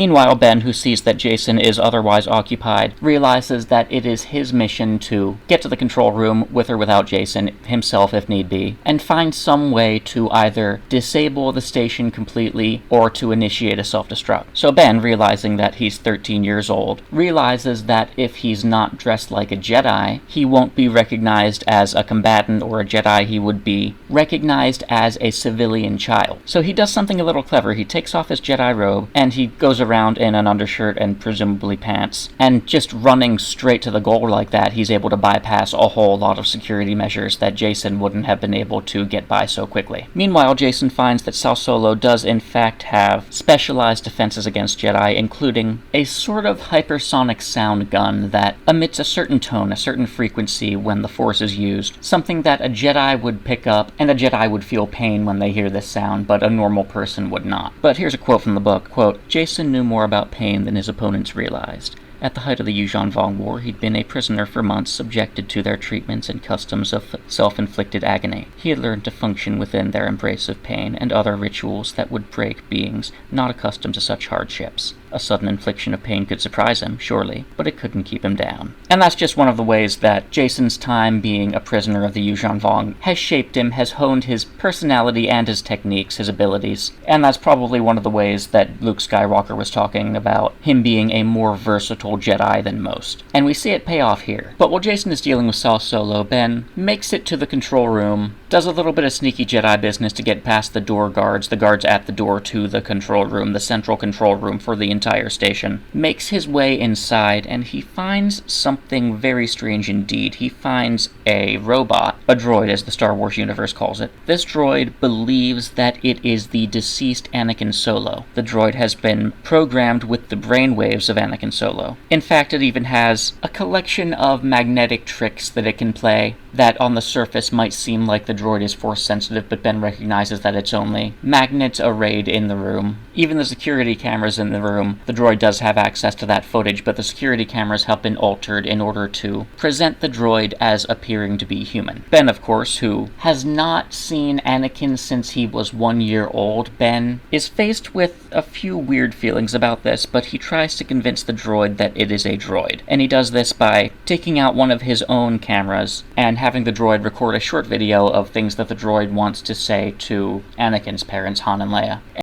Meanwhile, Ben, who sees that Jason is otherwise occupied, realizes that it is his mission to get to the control room with or without Jason, himself if need be, and find some way to either disable the station completely or to initiate a self-destruct. So Ben, realizing that he's 13 years old, realizes that if he's not dressed like a Jedi, he won't be recognized as a combatant or a Jedi. He would be recognized as a civilian child. So he does something a little clever. He takes off his Jedi robe and he goes around in an undershirt and presumably pants, and just running straight to the goal like that, he's able to bypass a whole lot of security measures that Jason wouldn't have been able to get by so quickly. Meanwhile, Jason finds that Sal Solo does in fact have specialized defenses against Jedi, including a sort of hypersonic sound gun that emits a certain tone, a certain frequency when the Force is used, something that a Jedi would pick up, and a Jedi would feel pain when they hear this sound, but a normal person would not. But here's a quote from the book, quote, "Jason knew more about pain than his opponents realized. At the height of the Yuuzhan Vong War, he'd been a prisoner for months, subjected to their treatments and customs of self-inflicted agony. He had learned to function within their embrace of pain and other rituals that would break beings not accustomed to such hardships. A sudden infliction of pain could surprise him, surely, but it couldn't keep him down." And that's just one of the ways that Jason's time being a prisoner of the Yuuzhan Vong has shaped him, has honed his personality and his techniques, his abilities. And that's probably one of the ways that Luke Skywalker was talking about him being a more versatile Jedi than most. And we see it pay off here. But while Jason is dealing with Sal Solo, Ben makes it to the control room, does a little bit of sneaky Jedi business to get past the guards at the door to the control room, the central control room for the entire station, makes his way inside, and he finds something very strange indeed. He finds a robot, a droid as the Star Wars universe calls it. This droid believes that it is the deceased Anakin Solo. The droid has been programmed with the brainwaves of Anakin Solo. In fact, it even has a collection of magnetic tricks that it can play that on the surface might seem like the droid is force sensitive, but Ben recognizes that it's only magnets arrayed in the room. Even the security cameras in the room, the droid does have access to that footage, but the security cameras have been altered in order to present the droid as appearing to be human. Ben, of course, who has not seen Anakin since he was 1 year old, Ben is faced with a few weird feelings about this, but he tries to convince the droid that it is a droid. And he does this by taking out one of his own cameras and having the droid record a short video of things that the droid wants to say to Anakin's parents, Han and Leia.